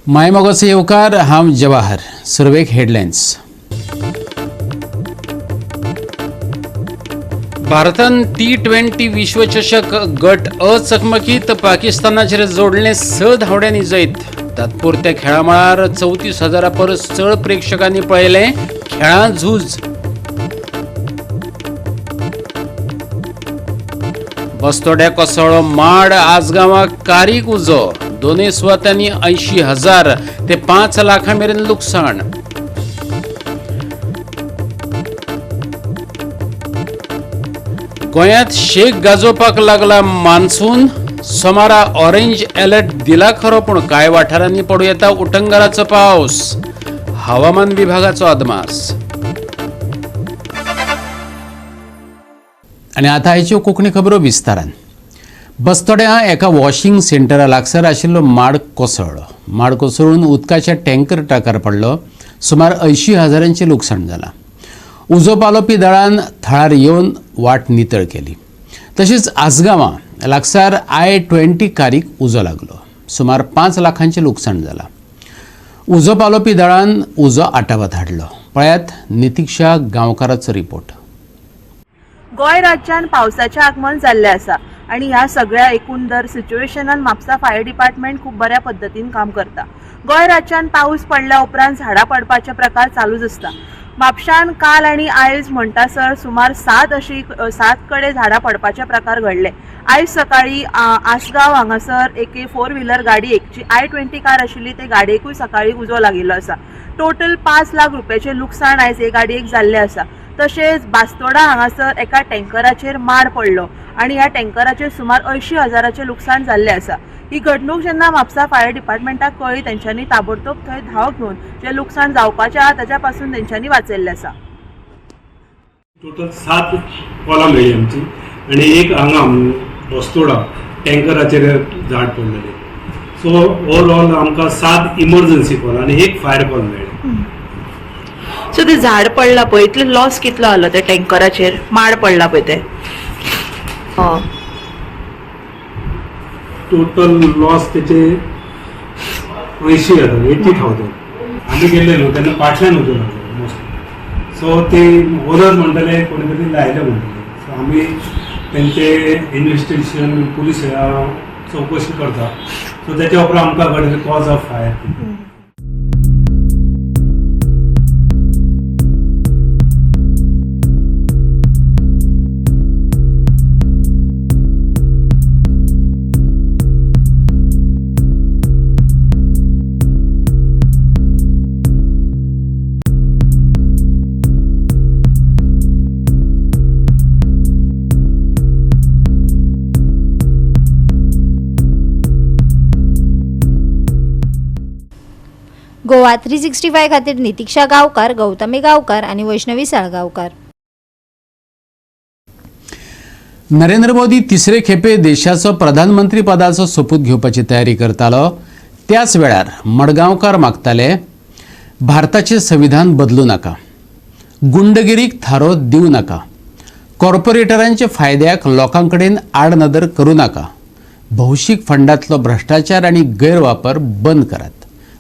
मायमोगाचे येवकार हांव जवाहर. सुरवेक हेडलायन्स. भारतान T20 विश्वचषक गट अ चकमकीत पाकिस्तानाचेर जोडले 6 धांवड्यांनी जैत. तात्पुरत्या खेळा मळार 34,000 परस चड प्रेक्षकांनी पळयले खेळां झूज. बस्तोड्या कोसळ्ळो माड. आसगांवां कारीक उजो. दोनूय सुवातांनी 80,000 ते 5 लाखां मेरेन लुकसाण. गोंयांत शेक गाजोवपाक लागला मान्सून. सोमारा ऑरेंज अलर्ट दिला खरो, पूण कांय वाठारांनी पडूं येता उटंगराचो पावस. हवामान विभागाचो अदमास. आनी आतां आयच्यो कोंकणी खबरो विस्तारान. बस्तोड्या एका वॉशिंग सेंटरा लागसार आशिल्लो माड कोसळ्ळो. माड कोसळून उदकाच्या टँकर ट्रकार पडलो. सुमार 80,000चे लुकसाण जालां. उजो पालोवपी दळान थळार येवन वाट नितळ केली. तशेंच आसगांवां लागसार I-20 कारीक उजो लागलो. सुमार 5 लाखांचे लुकसाण जालां. उजो पालोवपी दळान उजो आटावत हाडलो. पळयात नितीक्षा गांवकाराचो रिपोर्ट. गोंय राज्यात पावसाचें आगमन जाल्लें आसा आनी ह्या सगळ्या एकूंदर सिच्युएशनान म्हापसा फायर डिपार्टमेंट खूब बऱ्या पद्दतीन काम करता. गोंय राज्यात पावस पडल्या उपरांत झाडां पडपाचे प्रकार चालूच आसता. म्हापशान काल आनी आयज म्हणटासर सुमार 7 कडे झाडां पडपाचे प्रकार घडले. आयज सकाळी आसगांव हांगासर एक 4 व्हिलर गाडयेक जी I-20 कार आशिल्ली ते गाडयेकूय सकाळी उजो लागिल्लो आसा. टोटल 5 लाख रुपयाचे लुकसाण आयज हे गाडयेक जाल्ले आसा. तशेंच बास्तोडा हांगासर एका टँकराचेर माड पडलो आनी ह्या टँकराचेर सुमार 80,000चे लुकसाण जाल्ले आसा. ही घडणूक जेन्ना म्हापसा फायर डिपार्टमेंटाक कळ्ळी तेंच्यांनी ताबडतोब थंय धांव घेवन जे लुकसाण जावपाचें आसा ताच्या पासून तेंच्यांनी वाचयल्लें आसा. टोटल 7 कॉलां मेळ्ळी आमची आनी एक हांगा बस्तोडा टँकराचेर झाड पडलेलें. सो ओवरऑल आमकां 7 इमर्जन्सी कॉल आनी एक फायर कॉल मेळ्ळे. सो ते झाड पडला पळय इतलो लॉस कितलो जालो त्या टँकराचेर माड पडला पळय ते? टोटल लॉस त्याचे 80,000 आम्ही गेले न्हू तेन्ना फाटल्यान उजो लागलो मोस्टली. सो ते ओनर म्हणटले कोणी तरी लायले म्हणटले. सो आमी तेंचे इन्व्हेस्टिगेशन पुलीस चौकशी करता. सो त्याच्या उपरांत आमकां कळटलें कॉज ऑफ फायर. गोवा 365 खातीर नितीक्षा गांवकार, गौतमी गांवकार आनी वैष्णवी साळगांवकार. नरेंद्र मोदी तिसरे खेपे देशाचो प्रधानमंत्री पदाचो सोपूत घेवपाची तयारी करतालो. त्याच वेळार मडगांवकार मागताले भारताचें संविधान बदलूं नाका, गुंडगिरीक थारो दिवं नाका, कॉर्पोरेटरांच्या फायद्याक लोकां कडेन आडनदर करूं नाका, भौशीक फंडांतलो भ्रश्टाचार आनी गैरवापर बंद करात.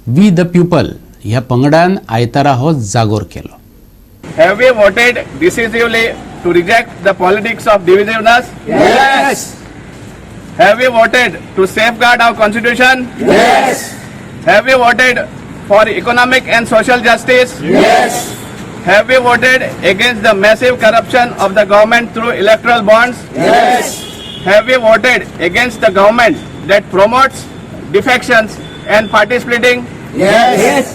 वी द पीपल ह्या पंगडान आयतारा हो जागोर केलो. Have we voted decisively to reject the politics of divisiveness? Yes. Have we voted to safeguard our constitution? Yes. Have we voted for economic and social justice? Yes. Have we voted against the massive corruption of the government through electoral bonds? Yes. Have we voted against the government that promotes defections and party splitting? Yes.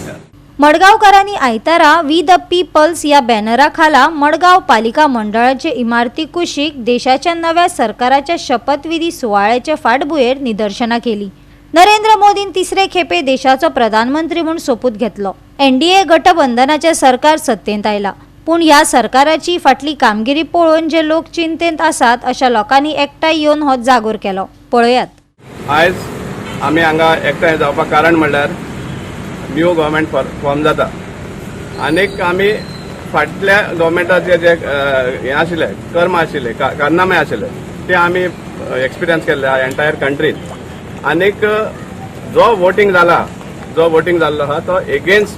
मडगांवकारांनी आयतारा we the people's या बॅनरा खाला मडगांव पालिका मंडळाचे इमारती कुशीक देशाच्या नव्या सरकाराच्या शपथविधी सुवाळ्याच्या फाटभुंयेर निदर्शनां केली. नरेंद्र मोदीन तिसरे खेपे देशाचो प्रधानमंत्री म्हूण सोपूत घेतलो. NDA गठबंधनाचे सरकार सत्तेंत आयला, पूण ह्या सरकाराची फाटली कामगिरी पळोवन जे लोक चिंतेंत आसात अशा लोकांनी एकठांय येवन हो जागोर केलो. पळयात. आयज आमी हांगा एकठांय जावपाक कारण म्हणल्यार न्यू गव्हर्मेंट फॉर्म जाता. आनीक आमी फाटल्या गव्हर्मेंटाचे जे हे आशिल्ले कर्म आशिल्ले कारनामे आशिल्ले ते आमी एक्सपिरियन्स केल्ले एंटायर कंट्रीन. आनीक जो वोटींग जाला जो वोटींग जाल्लो आहा तो against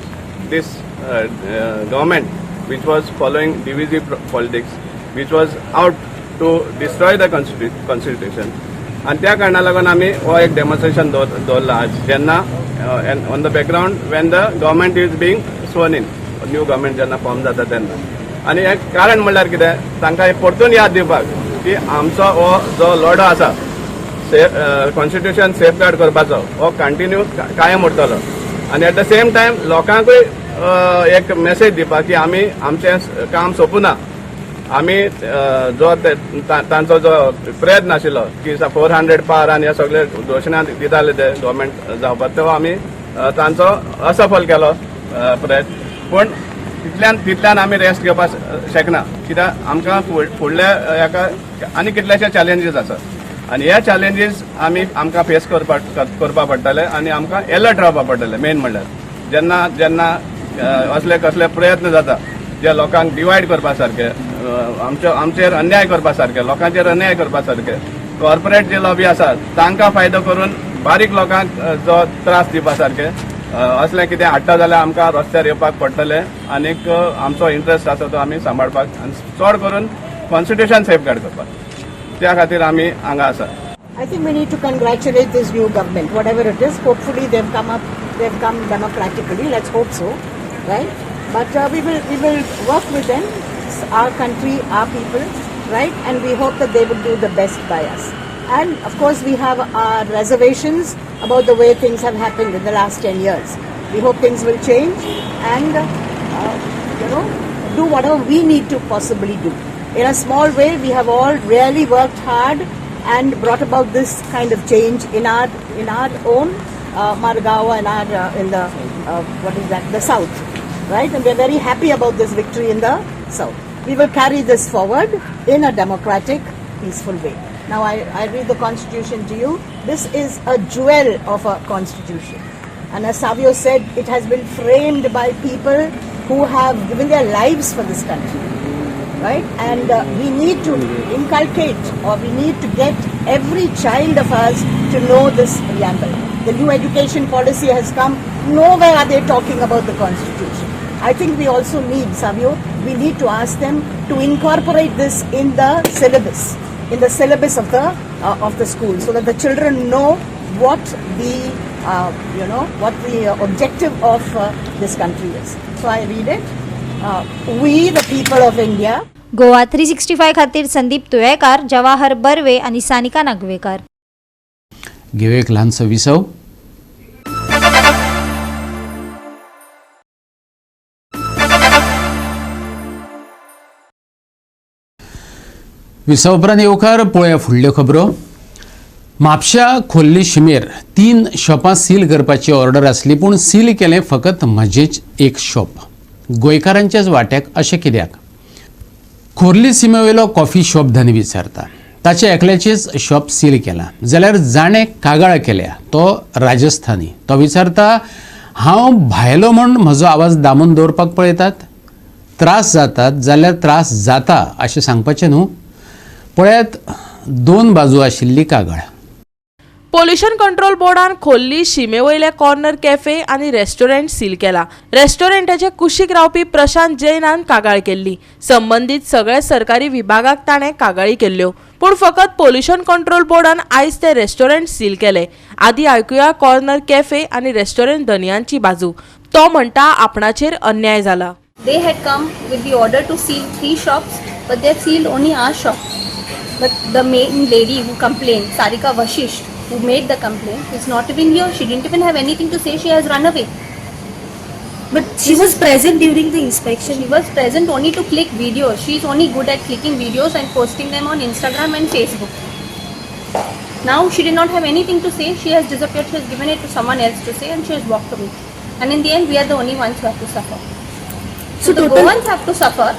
this government which was following divisive politics, which was out to destroy the constitution. आणि त्या कारणाक लागून आमी हो एक डेमॉन्स्ट्रेशन दवरला आज जेन्ना on the background Wien the government is being swan in, new government जेन्ना फॉर्म जाता तेन्ना. आनी एक कारण म्हणल्यार कितें, तांकां एक परतून याद दिवपाक की आमचो हो जो लढो आसा कॉन्स्टिट्यूशन सेफगार्ड करपाचो हो कंटिन्यू कायम उरतलो. आनी एट द सेम टायम लोकांकूय एक मेसेज दिवपाक की आमी आमचें काम सोंपुना. आमी जो तांचो जो प्रयत्न आशिल्लो की 400 पार आनी हे सगळे घोशणा दिताले ते गव्हर्मेंट जावपाक, तो आमी तांचो असफल केलो प्रयत्न. पूण तितल्यान आमी रेस्ट घेवपाक शकना, कित्याक आमकां फुडले हेका आनी कितलेशे चॅलेंजीस आसात आनी हे चॅलेंजीस आमकां फेस करपा पडटले आनी आमकां एलर्ट रावपा पडटले. मेन म्हणल्यार जेन्ना असले कसले प्रयत्न जाता जे लोकांक डिवायड करपा सारखे, आमचेर अन्याय करपा सारखे, लोकांचेर अन्याय करपा सारखे, कॉर्पोरेट जे लॉबी आसा तांकां फायदो करून बारीक लोकांक जो त्रास दिवपा सारखे असलें कितें हाडटा जाल्यार आमकां रस्त्यार येवपाक पडटलें. आनीक आमचो इंट्रस्ट आसा तो आमी सांबाळपाक आनी चड करून कॉन्स्टिट्यूशन सेफगार्ड करपाक, त्या खातीर आमी हांगा आसा. I think we need to congratulate this new government, whatever it is. Hopefully they've come democratically. Let's hope so, right? But we will work with them, our country, our people, right? And we hope that they will do the best by us. And of course we have our reservations about the way things have happened in the last 10 years. We hope things will change and do whatever we need to possibly do. In a small way, we have all really worked hard and brought about this kind of change in our own Margao and in the the south, right? And we're very happy about this victory in the south. We will carry this forward in a democratic, peaceful way. Now I read the Constitution to you. This is a jewel of a Constitution, and as Savio said, it has been framed by people who have given their lives for this country. Right? And we need to inculcate, or we need to get every child of us to know this preamble. The new education policy has come. Nowhere are they talking about the Constitution. I think we also need, Savio, we need to ask them to incorporate this in the syllabus of the school, so that the children know what the objective of this country is. So I read it. We, the people of India. Goa 365 खातीर संदीप तुयेकार, जवाहर बर्वे आणि सानिका नागवेकर. घेऊ एक ल्हानसो विसव. विसव उपरांत येवकार पळोवया फुडल्यो खबरो. म्हापशा खोर्ली शिमेर 3 शॉपां सील करपाची ऑर्डर आसली, पूण सील केलें फकत म्हजेच एक शॉप. गोंयकारांच्याच वाट्याक अशें कित्याक? खोर्ली सीमेवेलो कॉफी शॉप धनी विचारता. ताचे एकल्याचेच शॉप सील केला जाल्यार जाणें कागाळ केल्या तो राजस्थानी. तो विचारता, हांव भायलो म्हूण म्हजो आवाज दामून दवरपाक पळयतात? त्रास जातात जाल्यार त्रास जाता अशें सांगपाचें न्हू. पळयात 2 बाजू आशिल्ली कागाळ. पोल्युशन कंट्रोल बोर्डान खोर्ली शिमेवयले कॉर्नर कॅफे आनी रेस्टॉरंट सील केला. रेस्टॉरंटाचे कुशीक रावपी प्रशांत जैनान कागाळ केल्ली. संबंधीत सगळे सरकारी विभागाक ताणें कागाळी केल्ल्यो, पूण फकत पोल्युशन कंट्रोल बोर्डान आयज ते रेस्टॉरंट सील केले. आदी आयकुया कॉर्नर कॅफे आनी रेस्टॉरंट धनियांची बाजू. तो म्हणटा आपणाचेर अन्याय जाला. They had come with the order to seal 3 shops, but they sealed only our shop. But the main lady who complained, Sarika Vashisht, who made the complaint, is not even here. She didn't even have anything to say. She has run away. But she was present during the inspection. She was present only to click videos. She's only good at clicking videos and posting them on Instagram and Facebook. Now she did not have anything to say. She has disappeared. She has given it to someone else to say, and she has walked away. And in the end, we are the only ones who have to suffer. So the Goans have to suffer,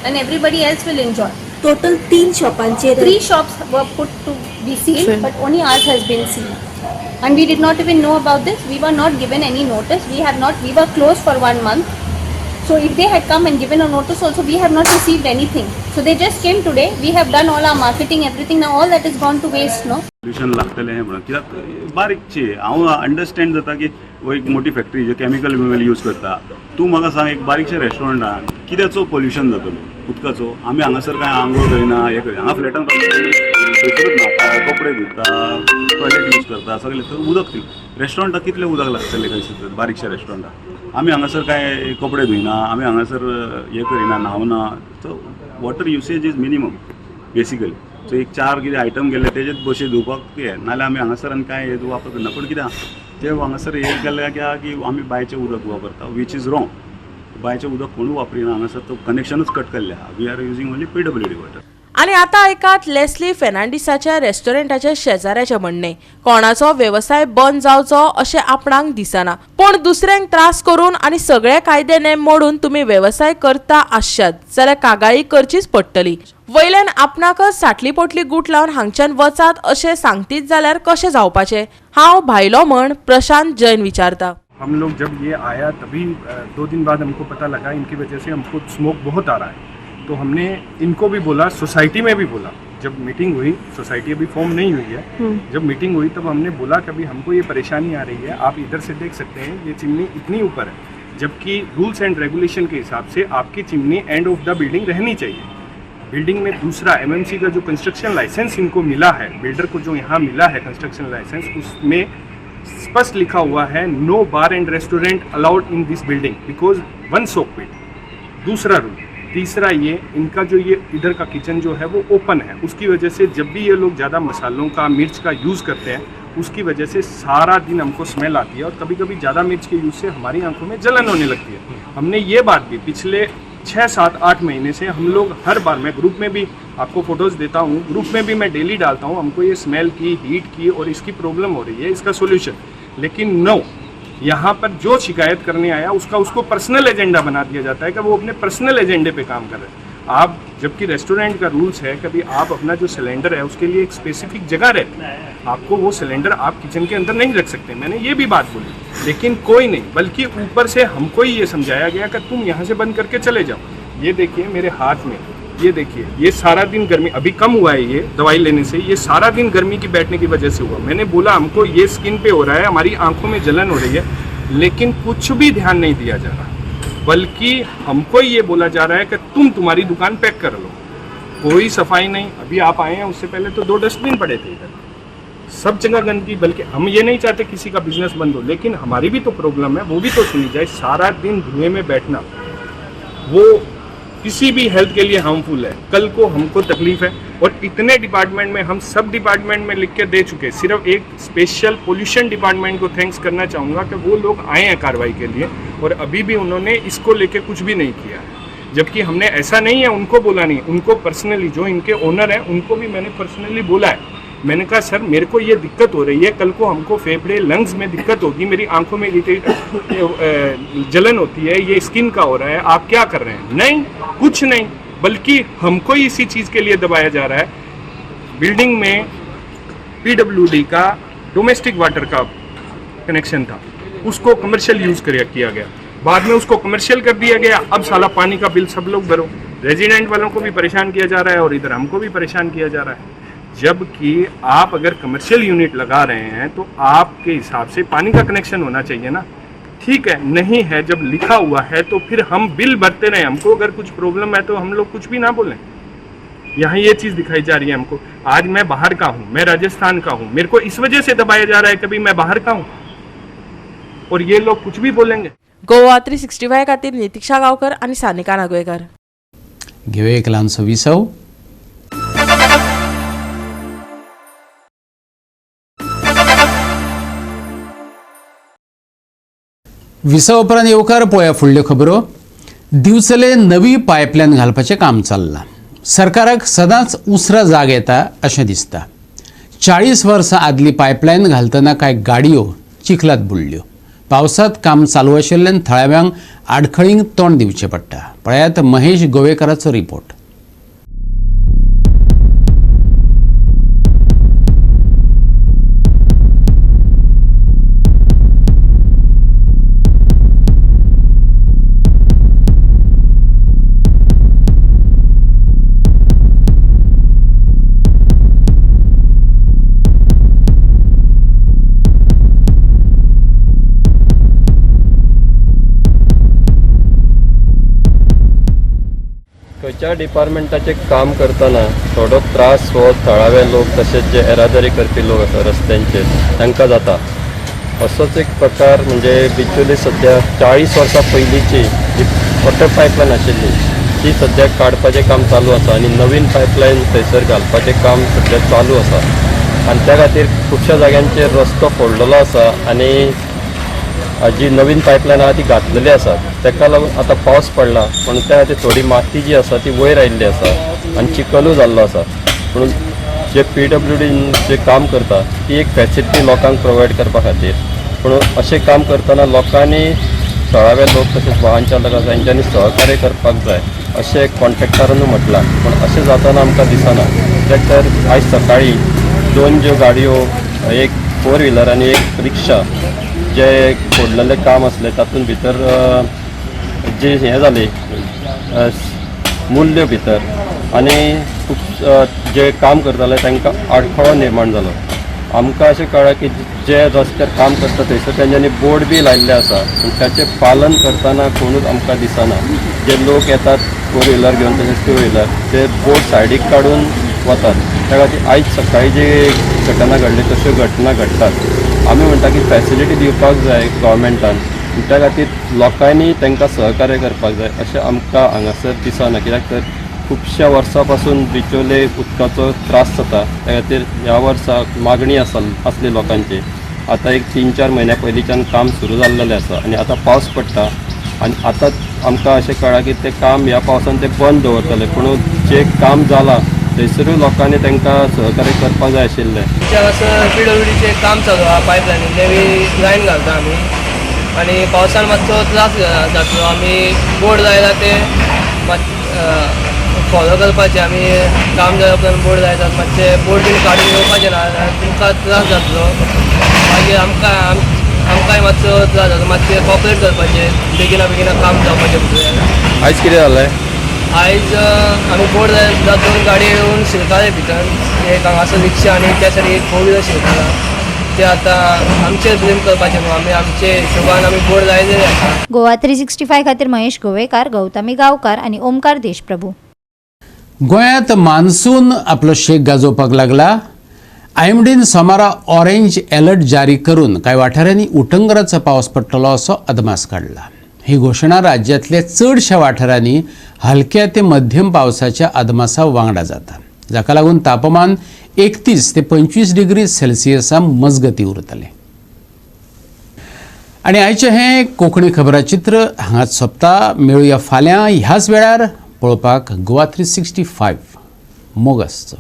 and everybody else will enjoy. Total 3 शॉपांचे 3 shops were put to be sealed, but only ours has been sealed. And we did not even know about this. We were not given any notice. We were closed for 1 month. So if they had come and given a notice also, we have not received anything. So they just came today. We have done all our marketing, everything. Now all that is gone to waste, no? Solution लागतले हे म्हणून कित्याक बारीकची हांव understand जाता की वो एक मोठी फॅक्टरी जे केमिकल यूज करता. तूं म्हाका सांग एक बारीकशे रेस्टॉरंटान कित्याचो पोल्युशन जातलो उदकाचो. आमी हांगासर कांय आंघोळ करिना हे करिना. हांगा फ्लॅटान थंयसरूच न्हाता, कपडे धुता, टॉयलेट यूज करता, सगळे तर उदक रेस्टॉरंटाक कितलें उदक लागतलें खंयसर बारीकशे रेस्टॉरंटाक. आमी हांगासर कांय कपडे धुयना, आमी हांगासर हे करिना, न्हांवना. So water usage is minimum basically. So एक 4 कितें आयटम गेले तेजेच बशे धुवपाक हे नाल्यार आमी हांगासर आनी कांय हे वापर करना. पूण कितें ते हांगासर हे केल्या की आमी बांयचें उदक वापरता वीच इज रॉंग. बांयचें उदक कोणूच वापरिना. हांगासर तो कनेक्शनूच कट केल्लें आहा. We are using only PWD water. आणि आता ऐकात लेस्ली फेर्नांडिसाच्या रेस्टॉरंटाच्या शेजाऱ्याचे म्हणणे. कोणाचो व्यवसाय बंद जावचो अशें आपणाक दिसना, पण दुसऱ्यांक त्रास करून आनी सगळे कायदे नेम मोडून तुम्ही व्यवसाय करता आसशात जाल्यार कागाळी करचीच पडटली. वयल्यान आपणाकच साटली पोटली गूट लावन हांगच्यान वचात अशें सांगतीत जाल्यार कशें जावपाचें. हांव भायलो म्हण प्रशांत जैन विचारता. हम लोग जब ये आया तभी 2 दिन बाद हमको पता लगा इनकी वजह से हमको स्मोक बहुत आ रहा है. तो हमने इनको भी बोला, सोसाइटी में भी बोला. जब मीटिंग हुई, सोसाइटी अभी फॉर्म नहीं हुई है, जब मीटिंग हुई तब हमने बोला कि अभी हमको ये परेशानी आ रही है. आप इधर से देख सकते हैं ये चिमनी इतनी ऊपर है, जबकि रूल्स एंड रेगुलेशन के हिसाब से आपकी chimney end of the building रहनी चाहिए. बिल्डिंग में दूसरा MMC का जो कंस्ट्रक्शन लाइसेंस इनको मिला है, बिल्डर को जो यहाँ मिला है कंस्ट्रक्शन लाइसेंस, उसमें स्पष्ट लिखा हुआ है no bar and restaurant allowed in this building because 1 soak pit. दूसरा रूल. तीसरा ये इनका जो ये इधर का किचन जो है वो ओपन है, उसकी वजह से जब भी ये लोग ज़्यादा मसालों का मिर्च का यूज़ करते हैं उसकी वजह से सारा दिन हमको स्मेल आती है और कभी कभी ज़्यादा मिर्च के यूज़ से हमारी आंखों में जलन होने लगती है. हमने ये बात भी पिछले 6, 7, 8 महीने से हम लोग हर बार, मैं ग्रुप में भी आपको फ़ोटोज़ देता हूँ, ग्रुप में भी मैं डेली डालता हूँ, हमको ये स्मेल की, हीट की और इसकी प्रॉब्लम हो रही है, इसका सोल्यूशन. लेकिन नो, यहाँ पर जो शिकायत करने आया उसको पर्सनल एजेंडा बना दिया जाता है कि वो अपने पर्सनल एजेंडे पे काम कर रहे हैं. आप जबकि रेस्टोरेंट का रूल्स है कभी आप अपना जो सिलेंडर है उसके लिए एक स्पेसिफिक जगह रहती है, आपको वो सिलेंडर आप किचन के अंदर नहीं रख सकते. मैंने ये भी बात बोली, लेकिन कोई नहीं, बल्कि ऊपर से हमको ही ये समझाया गया कि तुम यहाँ से बंद करके चले जाओ. ये देखिए मेरे हाथ में, ये देखिए, ये सारा दिन गर्मी, अभी कम हुआ है ये दवाई लेने से, ये सारा दिन गर्मी की बैठने की वजह से हुआ. मैंने बोला हमको ये स्किन पे हो रहा है, हमारी आंखों में जलन हो रही है, लेकिन कुछ भी ध्यान नहीं दिया जा रहा, बल्कि हमको ये बोला जा रहा है कि तुम्हारी दुकान पैक कर लो. कोई सफाई नहीं. अभी आप आए हैं उससे पहले तो 2 डस्टबिन पड़े थे इधर, सब जगह गंदगी. बल्कि हम ये नहीं चाहते किसी का बिजनेस बंद हो, लेकिन हमारी भी तो प्रॉब्लम है, वो भी तो सुनी जाए. सारा दिन धुएं में बैठना वो किसी भी हेल्थ के लिए हार्मफुल है. कल को हमको तकलीफ है और इतने डिपार्टमेंट में हम सब डिपार्टमेंट में लिख के दे चुके. सिर्फ एक स्पेशल पोल्यूशन डिपार्टमेंट को थैंक्स करना चाहूँगा कि वो लोग आए हैं कार्रवाई के लिए और अभी भी उन्होंने इसको लेके कुछ भी नहीं किया. जबकि हमने ऐसा नहीं है उनको बोला नहीं, उनको पर्सनली जो इनके ओनर हैं उनको भी मैंने पर्सनली बोला है. मैंने कहा सर मेरे को ये दिक्कत हो रही है, कल को हमको फेफड़े लंग्स में दिक्कत होगी, मेरी आंखों में जलन होती है, ये स्किन का हो रहा है, आप क्या कर रहे हैं. नहीं, कुछ नहीं, बल्कि हमको ही इसी चीज़ के लिए दबाया जा रहा है. बिल्डिंग में PWD का डोमेस्टिक वाटर का कनेक्शन था, उसको कमर्शियल यूज़ किया गया, बाद में उसको कमर्शियल कर दिया गया. अब साला पानी का बिल सब लोग भरो. रेजिडेंट वालों को भी परेशान किया जा रहा है और इधर हमको भी परेशान किया जा रहा है. जबकि आप अगर कमर्शियल यूनिट लगा रहे हैं तो आपके हिसाब से पानी का कनेक्शन होना चाहिए ना. ठीक है, नहीं है, जब लिखा हुआ है तो फिर हम बिल भरते रहे. हमको अगर कुछ प्रॉब्लम है तो हम लोग कुछ भी ना बोलें. यहाँ ये चीज़ दिखाई जा रही है हमको. आज मैं बाहर का हूँ, मैं राजस्थान का हूँ, मेरे को इस वजह से दबाया जा रहा है कभी मैं बाहर का हूँ और ये लोग कुछ भी बोलेंगे. गोवा 365 खातीर नितीक्षा गांवकर आणि सानिका नागवेकर. घेऊया एक ल्हानसो विसव. विसव उपरांत येवकार पळोवया फुडल्यो खबरो. दिवचले नवी पायपलायन घालपाचें काम चल्लां. सरकाराक सदांच उसरा जाग येता अशें दिसता. 40 वर्सां आदली पायपलायन घालतना कांय गाडयो चिखलात बुडल्यो. पावसांत काम चालू आशिल्ल्यान थळाव्यांक आडखळींक तोंड दिवचें पडटा. पळयात महेश गोवेकाराचो रिपोर्ट. खंयच्या डिपार्टमेंटाचें काम करतना थोडो त्रास हो थळावे लोक तशेंच जे येरादारी करपी लोक आसा रस्त्यांचेर तांकां जाता. असोच एक प्रकार म्हणजे बिचोली सद्या 40 वर्सां पयलींची जी वॉटर पायपलायन आशिल्ली ती सद्या काडपाचें काम चालू आसा आनी नवीन पायपलायन थंयसर घालपाचें काम सद्या चालू आसा. आनी त्या खातीर खुबश्या जाग्यांचेर रस्तो फोडलेलो आसा आनी जी नवीन पायपलायन आसा ती घातलेली आसा. ताका लागून आतां पावस पडला पण त्या खातीर थोडी माती जी आसा ती वयर आयिल्ली आसा आनी चिकलूय जाल्लो आसा. पूण जे PWD जे काम करता ती एक फॅसिलिटी लोकांक प्रोवायड करपा खातीर. पूण अशें काम करतना लोकांनी थळावे लोक तशेंच वाहन चालक आसा तांच्यांनी सहकार्य करपाक जाय अशें कॉन्ट्रॅक्टरांनी म्हटलां. पूण अशें जाताना आमकां दिसना. कित्याक तर आयज सकाळी 2 ज्यो गाडयो, एक 4 व्हिलर आनी एक रिक्षा जे फोडलेलें काम आसलें तातूंत भितर जे हें जालें मूल्य भितर आनी खूब जे काम करताले तांकां आडखळो निर्माण जालो. आमकां अशें कळ्ळां की जे रस्त्यार काम करता थंयसर तेंच्यांनी बोर्ड बी लायिल्ले आसा पूण ताचें पालन करतना कोणूच आमकां दिसना. जे लोक येतात 4 व्हिलर घेवन तशेंच 2 व्हिलर ते बोर्ड सायडीक काडून वतात. त्या खातीर आयज सकाळी जे घटना घडली तश्यो घटना घडटात. आमी म्हणटा की फॅसिलिटी दिवपाक जाय गव्हर्मेंटान. त्या खातीर लोकांनी तांकां सहकार्य करपाक जाय अशें आमकां हांगासर दिसना. कित्याक तर खुबश्या वर्सां पासून बिचोले उदकाचो त्रास जाता. त्या खातीर ह्या वर्सा मागणी आसली लोकांची. आतां एक 3-4 म्हयन्या पयलींच्यान काम सुरू जाल्लेलें आसा आनी आतां पावस पडटा आनी आतां आमकां अशें कळ्ळां की तें काम ह्या पावसान ते बंद दवरतले. पूण जें काम जालां थंयसरूय लोकांनी तांकां सहकार्य करपाक जाय आशिल्लें. PWDचें काम चालू आहा. पायपलायन नवी लायन घालता आमी आनी पावसान मातसो त्रास जातलो. आमी बोर्ड लायला ते फॉलो करपाचें. आमी काम जाल्या उपरांत बोर्ड लायतात. मातशें बोर्ड बीन काडून येवपाचें ना तुमकां त्रास जातलो. मागीर आमकांय मातसो त्रास जातलो. मातशें कॉपरेट करपाचें. बेगिना काम जावपाचें भितर. आयज कितें जालें? आयज आमी बोर्ड लायला 2 गाडयो येवन शिरकाले भितर. एक हांगासर रिक्षा आनी त्या सायडीक एक 4 व्हिलर शिरकाला. ते आतां आमचेर ब्लेम करपाचें न्हू. आमी आमचे हिशोबान आमी बोर्ड लायलेले आसा. गोवा 365 खातीर महेश गोवेकार, गौतमी गांवकार आनी ओमकार देशप्रभू. गोंयांत मान्सून आपलो शेक गाजोवपाक लागला. आयमडीन सोमारा ऑरेंज अलर्ट जारी करून कांय वाठारांनी उटंगराचो पावस पडटलो असो अदमास काडला. ही घोशणा राज्यांतल्या चडशा वाठारांनी हलक्या ते मध्यम पावसाच्या अदमासा वांगडा जाता, जाका लागून तापमान 31 ते 25 डिग्री सेल्सियसा मजगती उरतले. आनी आयचें हें कोंकणी खबराचित्र हांगाच सोंपता. मेळुया फाल्यां ह्याच वेळार पळोवपाक गोवा 365 मोग आसचो.